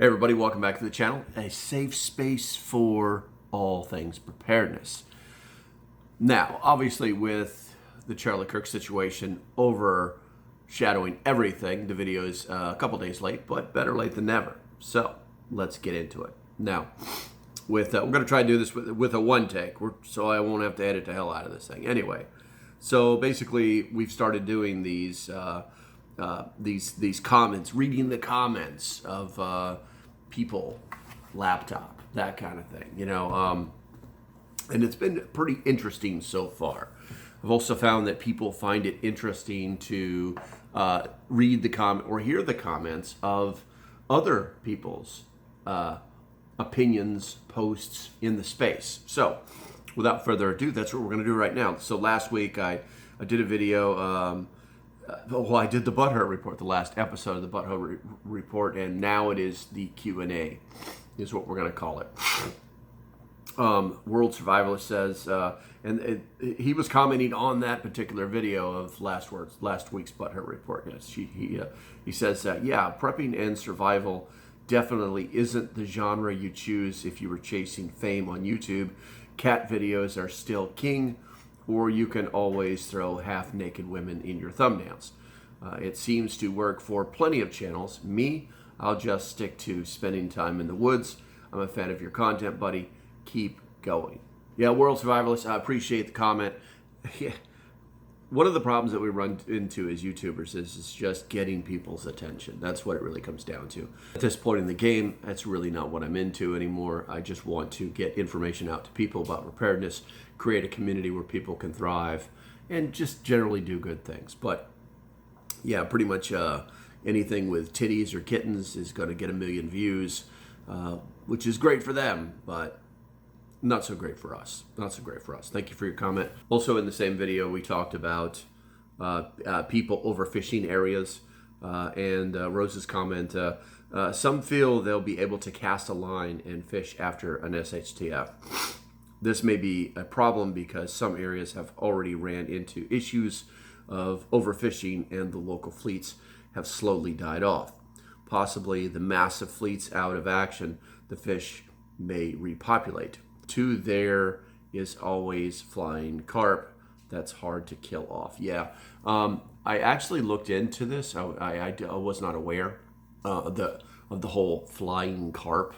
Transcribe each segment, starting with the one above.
Hey everybody, welcome back to the channel. A safe space for all things preparedness. Now, obviously with the Charlie Kirk situation overshadowing everything, the video is a couple days late, but better late than never. So let's get into it. Now, we're going to try to do this with a one take, so I won't have to edit the hell out of this thing. Anyway, so basically we've started doing these comments, reading the comments of people, laptop, that kind of thing, and it's been pretty interesting so far. I've also found that people find it interesting to read the comment or hear the comments of other people's opinions, posts in the space. So without further ado, that's what we're going to do right now. So last week I did a video. I did the Butthurt Report, the last episode of the Butthurt Report, and now it is the Q&A, is what we're going to call it. World Survivalist says, he was commenting on that particular video of last week's Butthurt Report. Yes, he says that, yeah, prepping and survival definitely isn't the genre you choose if you were chasing fame on YouTube. Cat videos are still king, or you can always throw half-naked women in your thumbnails. It seems to work for plenty of channels. Me, I'll just stick to spending time in the woods. I'm a fan of your content, buddy. Keep going. Yeah, World Survivalist, I appreciate the comment. One of the problems that we run into as YouTubers is just getting people's attention. That's what it really comes down to. At this point in the game, that's really not what I'm into anymore. I just want to get information out to people about preparedness, create a community where people can thrive, and just generally do good things. But yeah, pretty much anything with titties or kittens is going to get 1 million views, which is great for them, but not so great for us. Not so great for us. Thank you for your comment. Also in the same video, we talked about people overfishing areas, and Rose's comment, some feel they'll be able to cast a line and fish after an shtf. This may be a problem because some areas have already ran into issues of overfishing and the local fleets have slowly died off. Possibly the massive fleets out of action, the fish may repopulate. There is always flying carp that's hard to kill off. Yeah, I actually looked into this. I was not aware of the whole flying carp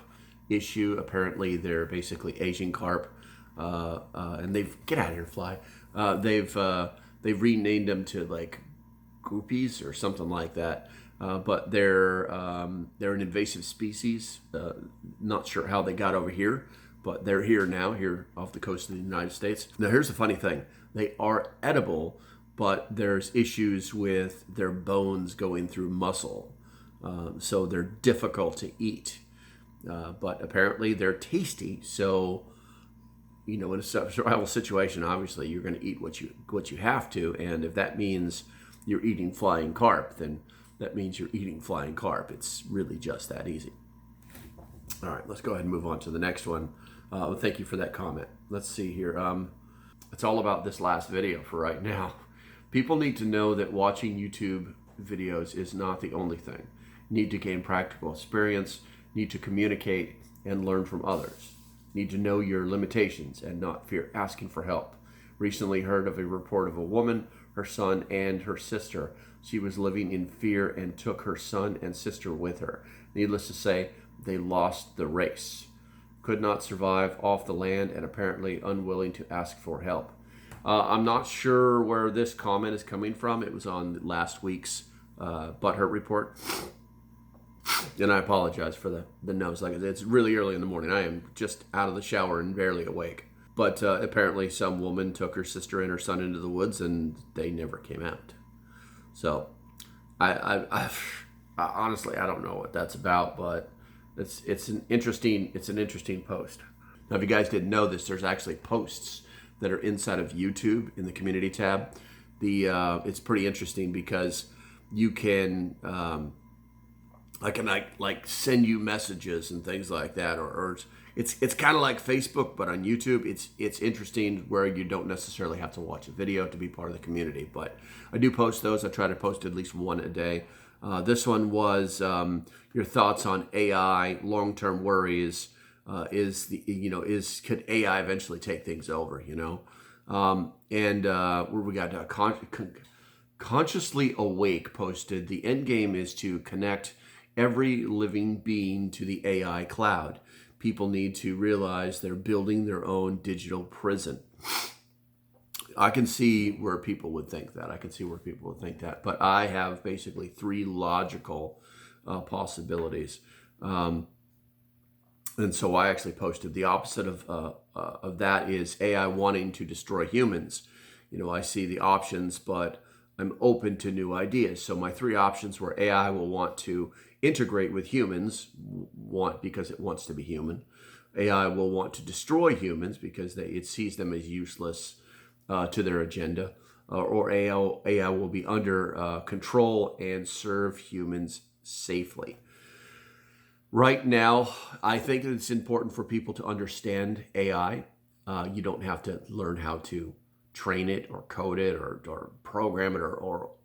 issue. Apparently, they're basically Asian carp, and they've get out of here, fly. They've renamed them to like groupies or something like that. But they're an invasive species. Not sure how they got over here, but they're here now, here off the coast of the United States. Now, here's the funny thing. They are edible, but there's issues with their bones going through muscle. So they're difficult to eat. But apparently they're tasty. So, in a survival situation, obviously you're going to eat what you have to. And if that means you're eating flying carp, then that means you're eating flying carp. It's really just that easy. All right, let's go ahead and move on to the next one. Thank you for that comment. Let's see here. It's all about this last video for right now. People need to know that watching YouTube videos is not the only thing. Need to gain practical experience, need to communicate and learn from others. Need to know your limitations and not fear asking for help. Recently heard of a report of a woman, her son, and her sister. She was living in fear and took her son and sister with her. Needless to say, they lost the race. Could not survive off the land and apparently unwilling to ask for help. I'm not sure where this comment is coming from. It was on last week's Butthurt Report. And I apologize for the nose. Like it's really early in the morning. I am just out of the shower and barely awake. But apparently some woman took her sister and her son into the woods and they never came out. So I honestly, I don't know what that's about, but it's an interesting post. Now, if you guys didn't know this, there's actually posts that are inside of YouTube in the community tab. It's pretty interesting because you can I can like send you messages and things like that, or it's kind of like Facebook, but on YouTube. It's interesting where you don't necessarily have to watch a video to be part of the community. But I do post those. I try to post at least one a day. This one was your thoughts on AI, long-term worries. Could AI eventually take things over? Where we got Consciously Awake posted, the end game is to connect every living being to the AI cloud. People need to realize they're building their own digital prison. I can see where people would think that. But I have basically three logical possibilities. And so I actually posted the opposite of that is AI wanting to destroy humans. I see the options, but I'm open to new ideas. So my three options were AI will want to integrate with humans, because it wants to be human. AI will want to destroy humans because it sees them as useless to their agenda. Or AI will be under control and serve humans safely. Right now, I think it's important for people to understand AI. You don't have to learn how to train it or code it or program it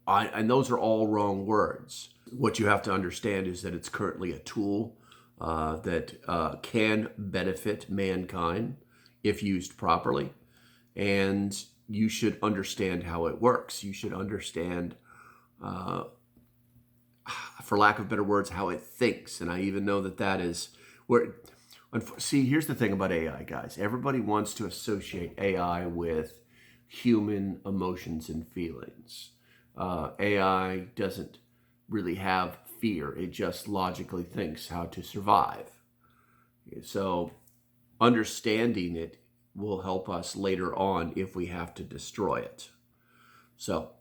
and those are all wrong words. What you have to understand is that it's currently a tool that can benefit mankind if used properly. And you should understand how it works. You should understand, for lack of better words, how it thinks. And I even know that is where... See, here's the thing about AI, guys. Everybody wants to associate AI with human emotions and feelings. AI doesn't really have fear. It just logically thinks how to survive. So understanding it will help us later on if we have to destroy it. So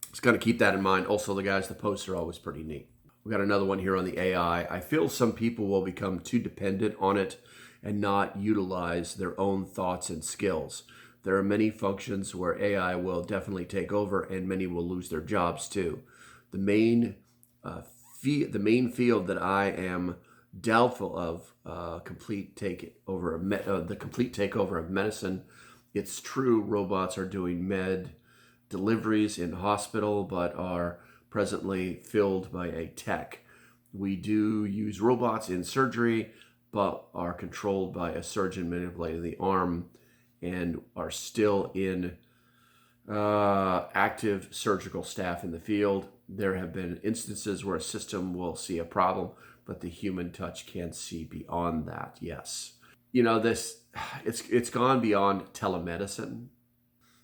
just got to keep that in mind. Also, the posts are always pretty neat. We got another one here on the AI. I feel some people will become too dependent on it and not utilize their own thoughts and skills. There are many functions where AI will definitely take over, and many will lose their jobs too. The main field that I am doubtful of the complete takeover of medicine. It's true, robots are doing med deliveries in hospital, but are presently filled by a tech. We do use robots in surgery, but are controlled by a surgeon manipulating the arm and are still in active surgical staff in the field. There have been instances where a system will see a problem, but the human touch can see beyond that. Yes. It's gone beyond telemedicine.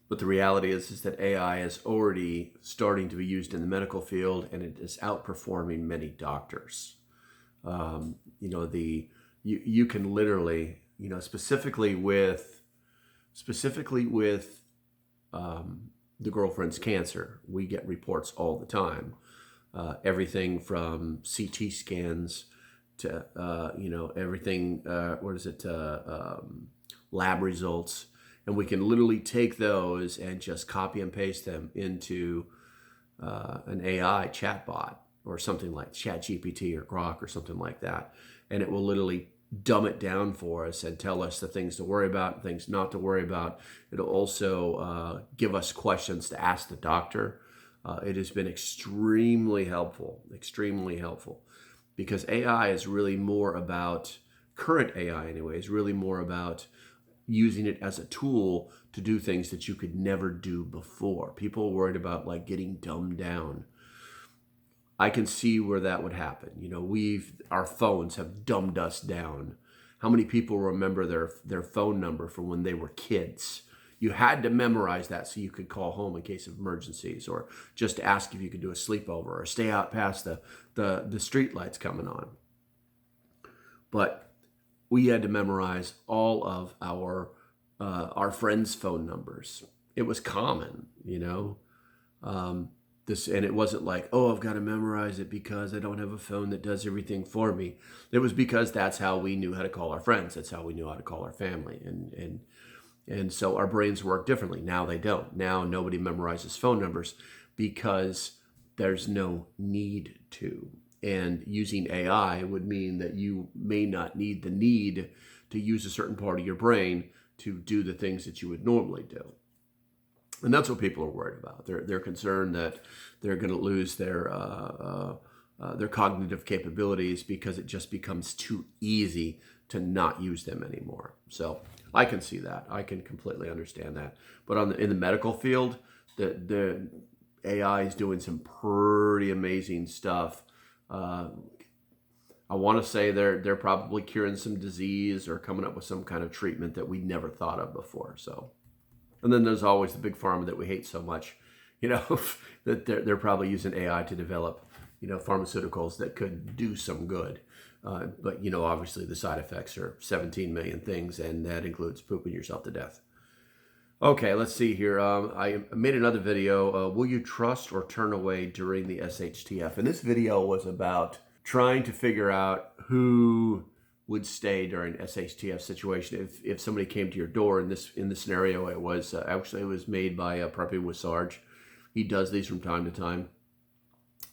But the reality is that AI is already starting to be used in the medical field, and it is outperforming many doctors. You can literally, specifically with the girlfriend's cancer, we get reports all the time. Everything from CT scans to everything. Lab results. And we can literally take those and just copy and paste them into an AI chatbot or something like ChatGPT or Grok or something like that. And it will literally dumb it down for us and tell us the things to worry about, things not to worry about. It'll also give us questions to ask the doctor. It has been extremely helpful, because AI is really more about, current AI anyway, is really more about using it as a tool to do things that you could never do before. People are worried about getting dumbed down. I can see where that would happen. Our phones have dumbed us down. How many people remember their phone number from when they were kids? You had to memorize that so you could call home in case of emergencies, or just to ask if you could do a sleepover, or stay out past the street lights coming on. But we had to memorize all of our friends' phone numbers. It was common, and it wasn't like, oh, I've got to memorize it because I don't have a phone that does everything for me. It was because that's how we knew how to call our friends. That's how we knew how to call our family, and so our brains work differently. Now they don't. Now nobody memorizes phone numbers because there's no need to. And using AI would mean that you may not need to use a certain part of your brain to do the things that you would normally do. And that's what people are worried about. They're concerned that they're going to lose their cognitive capabilities because it just becomes too easy to not use them anymore. So I can see that. I can completely understand that. But in the medical field, the AI is doing some pretty amazing stuff. I want to say they're probably curing some disease or coming up with some kind of treatment that we never thought of before. So, and then there's always the big pharma that we hate so much, that they're probably using AI to develop, pharmaceuticals that could do some good. But obviously the side effects are 17 million things, and that includes pooping yourself to death. Okay, let's see here. I made another video. Will you trust or turn away during the shtf? And this video was about trying to figure out who would stay during shtf situation. If somebody came to your door, in this scenario, it was actually it was made by Prepping with Sarge. He does these from time to time.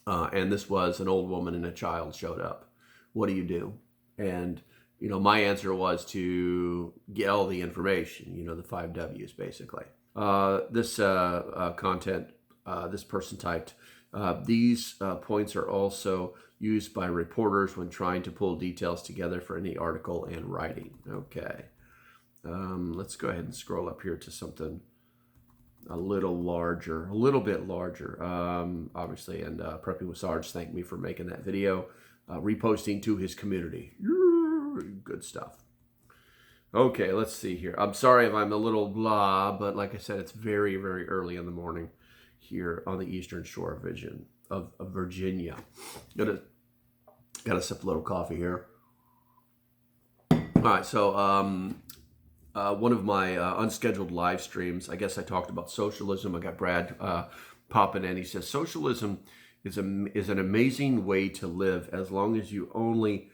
And this was an old woman and a child showed up. What do you do? And my answer was to get all the information, the 5 W's basically. This content, this person typed, these points are also used by reporters when trying to pull details together for any article and writing. Okay. Let's go ahead and scroll up here to something a little bit larger, obviously. And Prepping with Sarge thanked me for making that video, reposting to his community. Good stuff. Okay, let's see here. I'm sorry if I'm a little blah, but like I said, it's very, very early in the morning here on the Eastern Shore of Virginia. Got a sip of a little coffee here. All right, so one of my unscheduled live streams, I guess I talked about socialism. I got Brad popping in. He says, socialism is an amazing way to live as long as you're only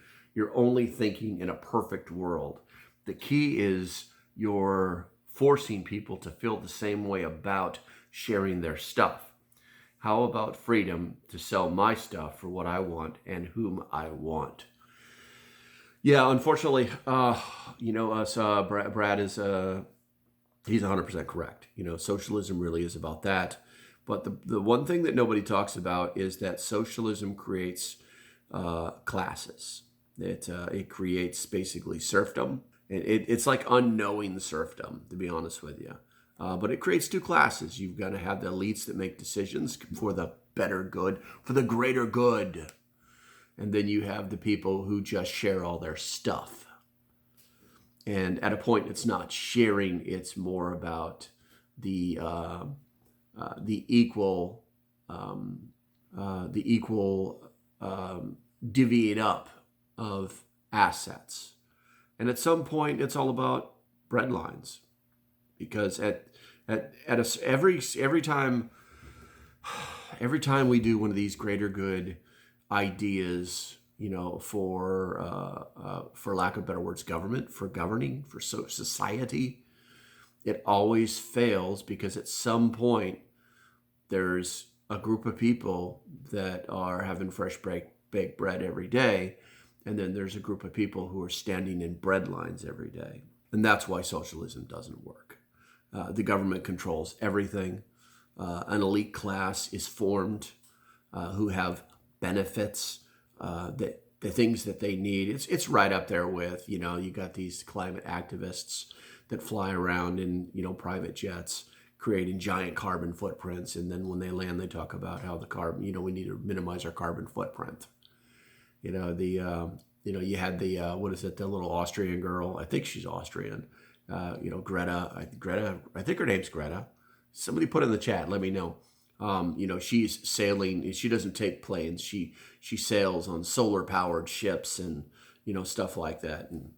thinking in a perfect world. The key is you're forcing people to feel the same way about sharing their stuff. How about freedom to sell my stuff for what I want and whom I want? Yeah, unfortunately, Brad is, he's 100% correct. Socialism really is about that. But the one thing that nobody talks about is that socialism creates classes. It creates basically serfdom. It's like unknowing serfdom, to be honest with you. But it creates 2 classes. You've got to have the elites that make decisions for the better good, for the greater good. And then you have the people who just share all their stuff. And at a point, it's not sharing. It's more about the equal divvying up of assets. And at some point, it's all about breadlines, because every time we do one of these greater good ideas, for lack of better words, government, for governing, for society, it always fails because at some point there's a group of people that are having fresh baked bread every day, and then there's a group of people who are standing in bread lines every day. And that's why socialism doesn't work. The government controls everything. An elite class is formed who have benefits, that the things that they need. It's right up there with, you got these climate activists that fly around in, private jets, creating giant carbon footprints. And then when they land, they talk about how the carbon, we need to minimize our carbon footprint. You had the, what is it, the little Austrian girl, I think she's Austrian, Greta, I think her name's Greta. Somebody put in the chat, let me know. She's sailing, she doesn't take planes, she sails on solar powered ships and, stuff like that. And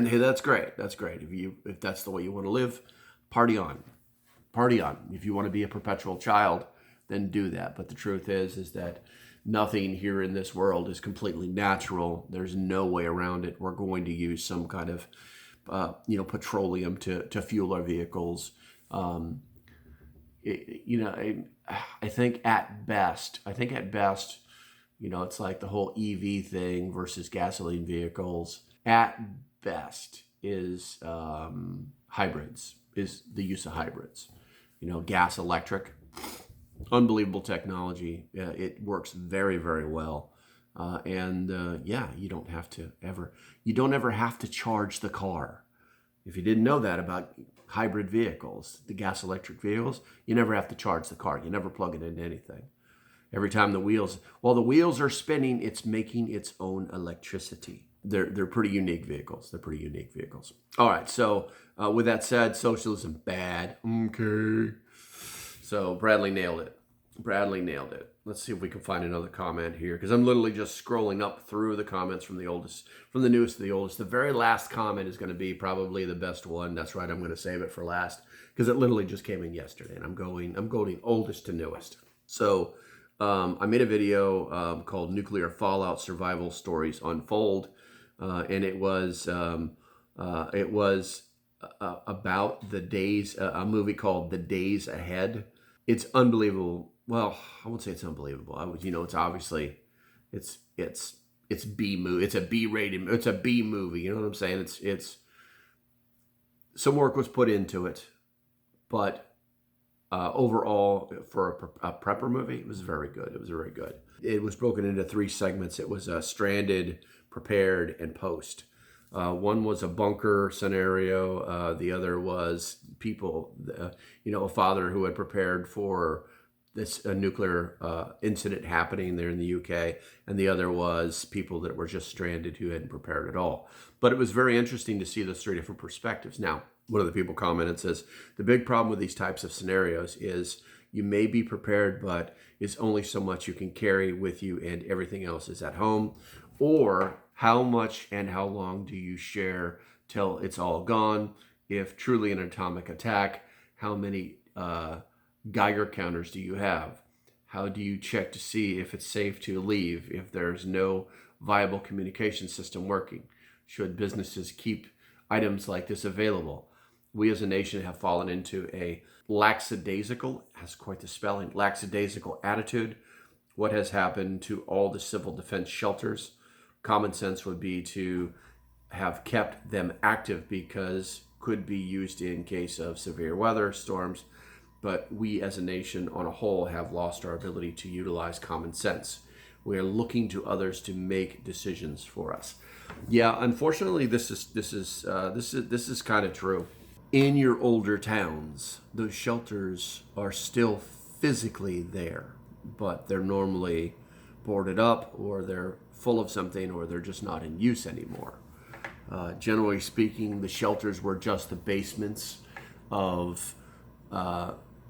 hey, that's great. That's great. If that's the way you want to live, party on. If you want to be a perpetual child, then do that. But the truth is that nothing here in this world is completely natural. There's no way around it. We're going to use some kind of, petroleum to fuel our vehicles. I think at best, it's like the whole EV thing versus gasoline vehicles. At best is hybrids, is the use of hybrids. gas electric. Unbelievable technology. It works very, very well. Yeah, you don't ever have to charge the car. If you didn't know that about hybrid vehicles, the gas electric vehicles, you never have to charge the car. You never plug it into anything. Every time while the wheels are spinning, it's making its own electricity. They're pretty unique vehicles. All right, so with that said, socialism bad. Okay. So Bradley nailed it. Let's see if we can find another comment here, because I'm literally just scrolling up through the comments from the newest to the oldest. The very last comment is going to be probably the best one. That's right. I'm going to save it for last because it literally just came in yesterday, and I'm going oldest to newest. So I made a video called "Nuclear Fallout Survival Stories Unfold," and it was about the days. A movie called "The Days Ahead." It's unbelievable. Well, I won't say it's unbelievable. It's obviously, it's B movie. It's a B rated. It's a B movie. You know what I'm saying? It's some work was put into it, but overall, for a prepper movie, it was very good. It was broken into 3 segments. It was stranded, prepared, and post. One was a bunker scenario. The other was people, a father who had prepared for this nuclear incident happening there in the UK. And the other was people that were just stranded who hadn't prepared at all. But it was very interesting to see those 3 different perspectives. Now, one of the people commented, says, the big problem with these types of scenarios is you may be prepared, but it's only so much you can carry with you and everything else is at home. Or how much and how long do you share till it's all gone? If truly an atomic attack, how many Geiger counters do you have? How do you check to see if it's safe to leave if there's no viable communication system working? Should businesses keep items like this available? We as a nation have fallen into a lackadaisical, has quite the spelling, lackadaisical attitude. What has happened to all the civil defense shelters? Common sense would be to have kept them active because could be used in case of severe weather, storms. But we as a nation on a whole have lost our ability to utilize common sense. We are looking to others to make decisions for us. Yeah, unfortunately, this is kind of true. In your older towns, those shelters are still physically there, but they're normally boarded up, or they're full of something, or they're just not in use anymore. Generally speaking, the shelters were just the basements of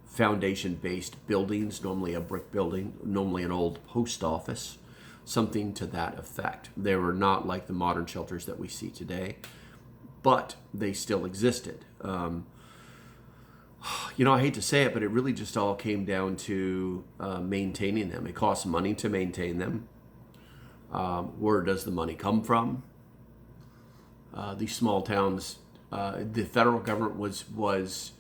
foundation-based buildings, normally a brick building, normally an old post office, something to that effect. They were not like the modern shelters that we see today, but they still existed. I hate to say it, but it really just all came down to maintaining them. It costs money to maintain them. Where does the money come from? These small towns, the federal government was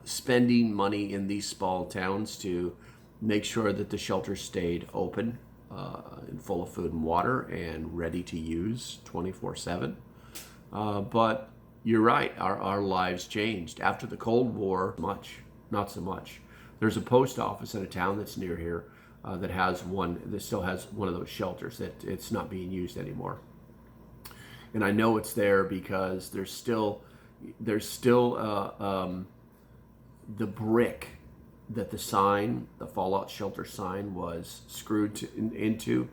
spending money in these small towns to make sure that the shelters stayed open and full of food and water and ready to use 24/7. But you're right, our lives changed. After the Cold War, not so much. There's a post office in a town that's near here that still has one of those shelters that it's not being used anymore. And I know it's there because there's still the brick that the Fallout shelter sign was screwed into.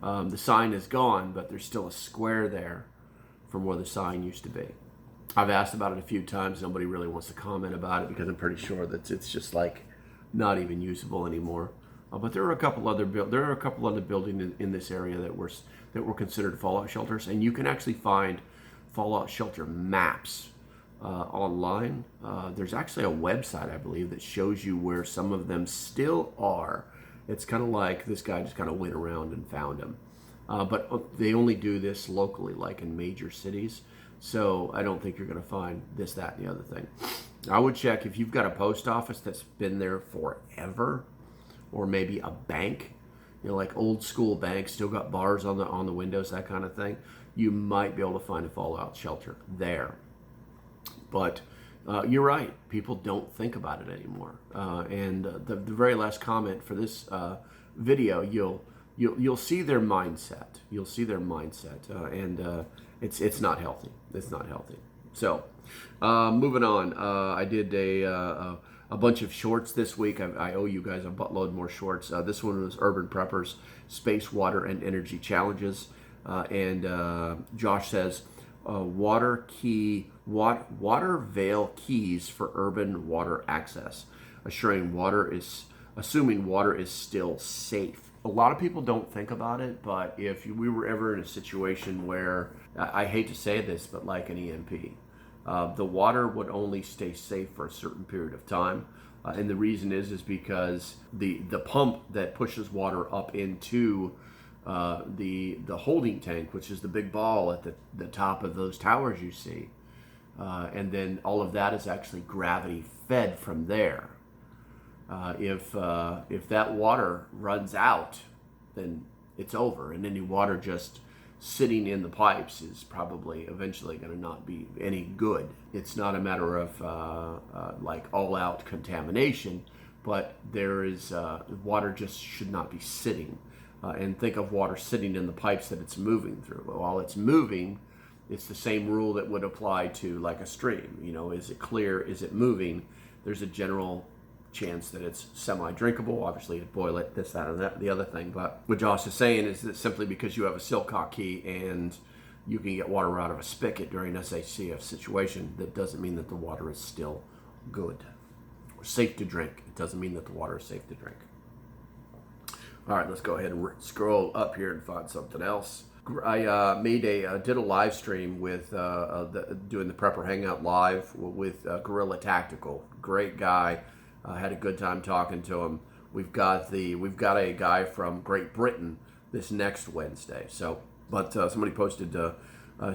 The sign is gone, but there's still a square there from where the sign used to be. I've asked about it a few times. Nobody really wants to comment about it because I'm pretty sure that it's just like not even usable anymore. But there are a couple other buildings in this area that were considered fallout shelters, and you can actually find fallout shelter maps online. There's actually a website, I believe, that shows you where some of them still are. It's kind of like this guy just kind of went around and found them. But they only do this locally, like in major cities. So I don't think you're going to find this, that, and the other thing. I would check if you've got a post office that's been there forever, or maybe a bank, like old school banks, still got bars on the windows, that kind of thing. You might be able to find a fallout shelter there. But You're right. People don't think about it anymore. And the very last comment for this video, you'll see their mindset. You'll see their mindset, and it's not healthy. It's not healthy. So, moving on. I did a bunch of shorts this week. I owe you guys a buttload more shorts. This one was Urban Preppers Space, Water, and Energy Challenges. And Josh says, water veil keys for urban water access, assuming water is still safe. A lot of people don't think about it, but if we were ever in a situation where, I hate to say this, but like an EMP, the water would only stay safe for a certain period of time. And the reason is because the pump that pushes water up into the holding tank, which is the big ball at the top of those towers you see, and then all of that is actually gravity fed from there. If that water runs out, then it's over, and any water just sitting in the pipes is probably eventually going to not be any good. It's not a matter of like all-out contamination, but there is water just should not be sitting. And think of water sitting in the pipes that it's moving through. While it's moving, it's the same rule that would apply to like a stream. You know, is it clear? Is it moving? There's a general chance that it's semi-drinkable. Obviously, you boil it, this, that, and that, the other thing. But what Josh is saying is that simply because you have a Silcock key and you can get water out of a spigot during an SHCF situation, that doesn't mean that the water is still good or safe to drink. It doesn't mean that the water is safe to drink. All right, let's go ahead and scroll up here and find something else. I did a live stream with doing the Prepper Hangout live with Gorilla Tactical. Great guy. Had a good time talking to him. We've got a guy from Great Britain this next Wednesday. So, but somebody posted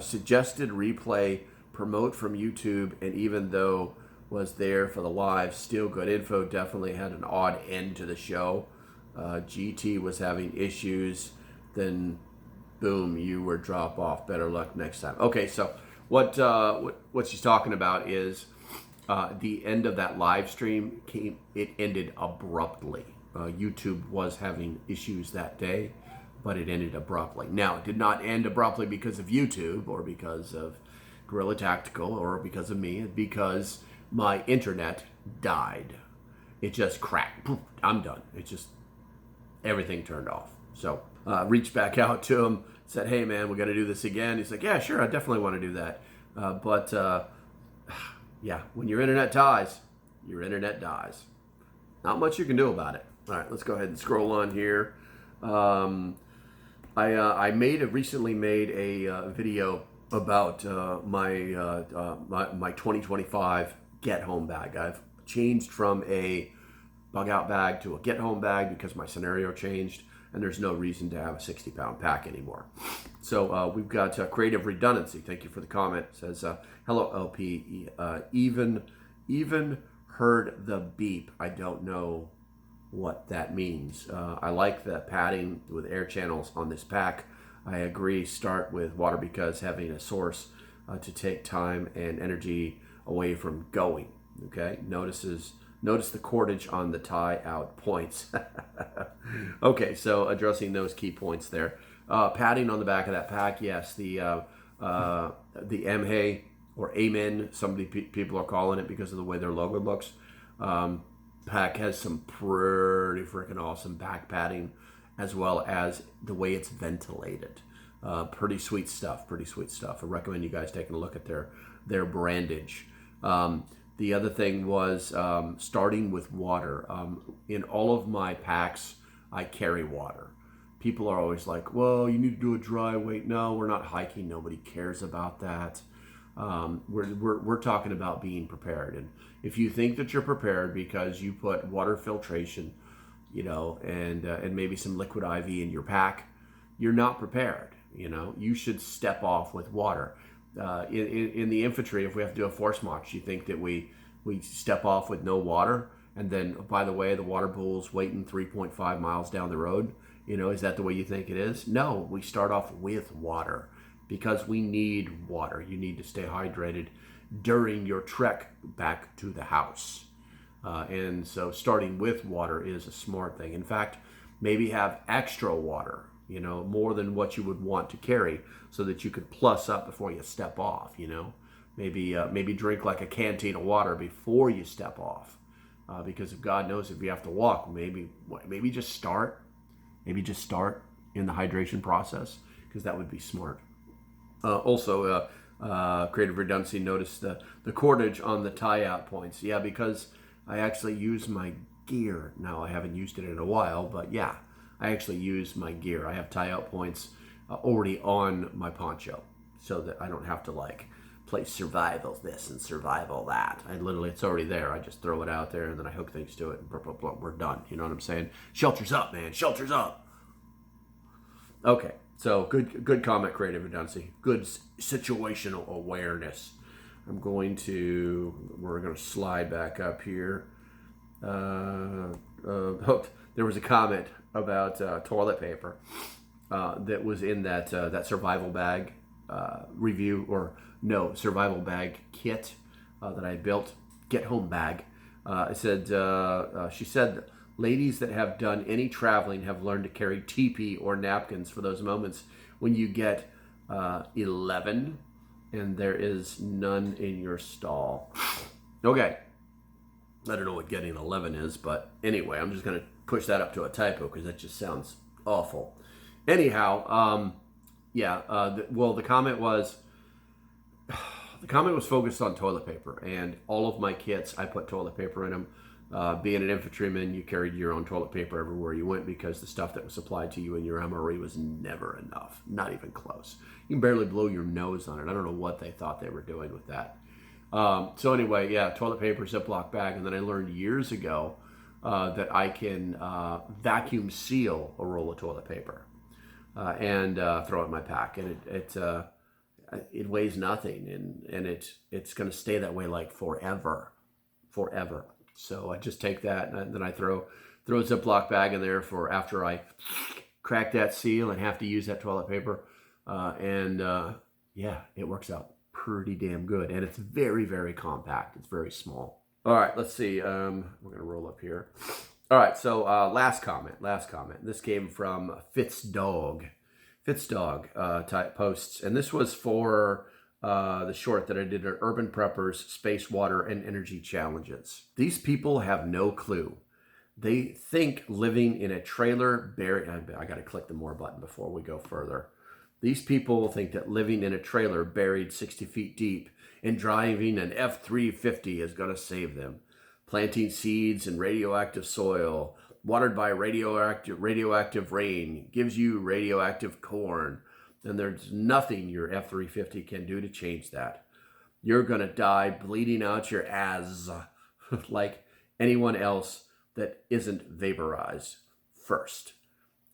suggested replay, promote from YouTube, and even though was there for the live, still good info. Definitely had an odd end to the show. GT was having issues, then boom, you were drop off. Better luck next time. Okay, so what she's talking about is the end of that live stream it ended abruptly. YouTube was having issues that day, but it ended abruptly. Now, it did not end abruptly because of YouTube or because of Gorilla Tactical or because of me, because my internet died. It just cracked. Poof, I'm done. It just everything turned off. So reached back out to him, said, hey man, we got to do this again. He's like, yeah, sure, I definitely want to do that. But yeah, when your internet dies, your internet dies. Not much you can do about it. All right, let's go ahead and scroll on here. I recently made a video about my 2025 get home bag. I've changed from a bug out bag to a get home bag because my scenario changed and there's no reason to have a 60-pound pack anymore. So we've got Creative Redundancy. Thank you for the comment. It says, hello LP, even heard the beep. I don't know what that means. I like the padding with air channels on this pack. I agree, start with water because having a source to take time and energy away from going. Okay, notice the cordage on the tie out points. Okay, so addressing those key points there. Padding on the back of that pack, yes, the MHA or Amen, people are calling it because of the way their logo looks. Pack has some pretty freaking awesome back padding, as well as the way it's ventilated. Pretty sweet stuff. I recommend you guys taking a look at their brandage. The other thing was starting with water. In all of my packs, I carry water. People are always like, well, you need to do a dry weight. No, we're not hiking. Nobody cares about that. We're talking about being prepared. And if you think that you're prepared because you put water filtration, and maybe some liquid IV in your pack, you're not prepared. You should step off with water. In the infantry, if we have to do a force march, you think that we step off with no water, and then, by the way, the water pool's waiting 3.5 miles down the road. Is that the way you think it is? No, we start off with water. because we need water. You need to stay hydrated during your trek back to the house. And so starting with water is a smart thing. In fact, maybe have extra water, more than what you would want to carry so that you could plus up before you step off, Maybe drink like a canteen of water before you step off. Because if God knows if you have to walk, maybe just start. Maybe just start in the hydration process, because that would be smart. Also, Creative Redundancy noticed the cordage on the tie-out points. Yeah, because I actually use my gear. Now, I haven't used it in a while, but yeah, I actually use my gear. I have tie-out points already on my poncho so that I don't have to play survival this and survival that. It's already there. I just throw it out there and then I hook things to it and blah, blah, blah, we're done. You know what I'm saying? Shelters up, man. Shelters up. Okay. So good comment, Creative Redundancy. Good situational awareness. We're going to slide back up here. There was a comment about toilet paper that was in that survival bag review, or no, survival bag kit that I built, get home bag. It said, she said, ladies that have done any traveling have learned to carry teepee or napkins for those moments when you get 11 and there is none in your stall. Okay. I don't know what getting 11 is, but anyway, I'm just going to push that up to a typo because that just sounds awful. Anyhow, the comment was focused on toilet paper, and all of my kits, I put toilet paper in them. Being an infantryman, you carried your own toilet paper everywhere you went because the stuff that was supplied to you in your MRE was never enough, not even close. You can barely blow your nose on it. I don't know what they thought they were doing with that. So anyway, yeah, toilet paper, Ziploc bag, and then I learned years ago that I can vacuum seal a roll of toilet paper and throw it in my pack, and it weighs nothing, and it's going to stay that way forever. So I just take that and then I throw a Ziploc bag in there for after I crack that seal and have to use that toilet paper, it works out pretty damn good, and it's very, very compact. It's very small. All right, let's see. We're gonna roll up here. All right, so last comment. This came from Fitzdog type posts, and this was for the short that I did at Urban Preppers, Space, Water, and Energy Challenges. These people have no clue. They think living in a trailer buried... I got to click the more button before we go further. These people think that living in a trailer buried 60 feet deep and driving an F-350 is going to save them. Planting seeds in radioactive soil, watered by radioactive rain, gives you radioactive corn. And there's nothing your F-350 can do to change that. You're going to die bleeding out your ass like anyone else that isn't vaporized first.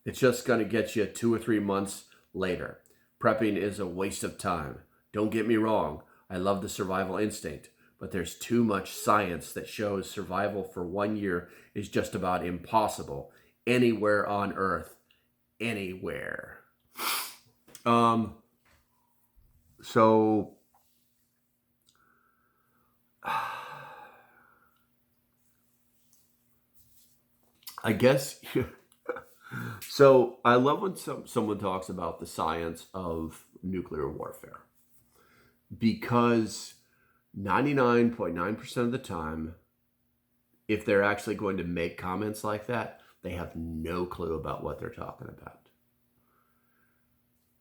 It's just going to get you 2 or 3 months later. Prepping is a waste of time. Don't get me wrong. I love the survival instinct, but there's too much science that shows survival for 1 year is just about impossible anywhere on Earth. Anywhere. So I guess, so I love when someone talks about the science of nuclear warfare, because 99.9% of the time, if they're actually going to make comments like that, they have no clue about what they're talking about.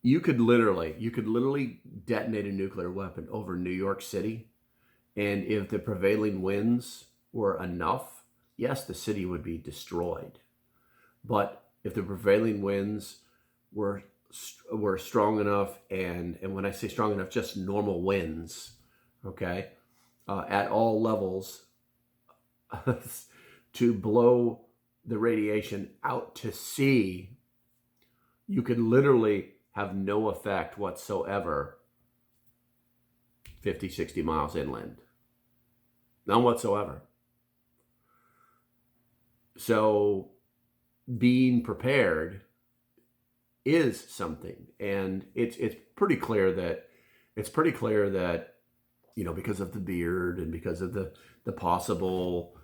You could literally detonate a nuclear weapon over New York City, and if the prevailing winds were enough, yes, the city would be destroyed. But if the prevailing winds were strong enough, and when I say strong enough, just normal winds, okay, at all levels, to blow the radiation out to sea, you could literally have no effect whatsoever 50, 60 miles inland. None whatsoever. So being prepared is something, and it's pretty clear that because of the beard and because of the possible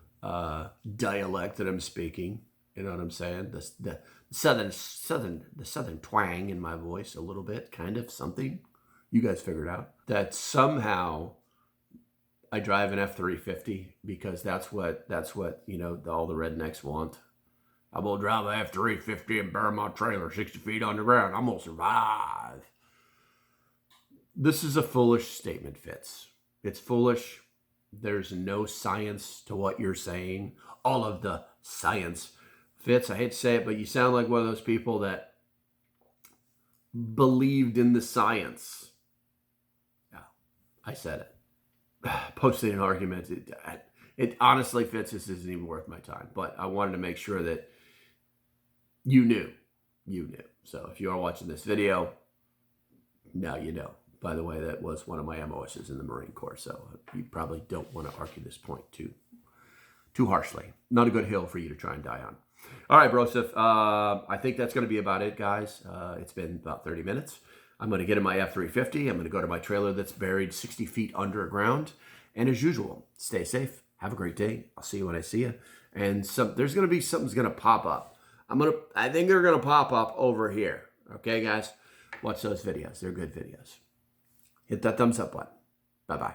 dialect that I'm speaking, you know what I'm saying? The southern twang in my voice a little bit, kind of something. You guys figured out that somehow I drive an F-350 because that's what all the rednecks want. I'm gonna drive an F-350 and burn my trailer 60 feet underground. I'm gonna survive. This is a foolish statement, Fitz. It's foolish. There's no science to what you're saying. All of the science. Fitz, I hate to say it, but you sound like one of those people that believed in the science. Yeah, I said it. Posting an argument. It honestly, Fitz, this isn't even worth my time. But I wanted to make sure that you knew. So if you are watching this video, now you know. By the way, that was one of my MOSs in the Marine Corps, so you probably don't want to argue this point too harshly. Not a good hill for you to try and die on. All right, Broseph, I think that's going to be about it, guys. It's been about 30 minutes. I'm going to get in my F-350. I'm going to go to my trailer that's buried 60 feet underground. And as usual, stay safe. Have a great day. I'll see you when I see you. And there's going to be something's going to pop up. I think they're going to pop up over here. Okay, guys? Watch those videos. They're good videos. Hit that thumbs up button. Bye-bye.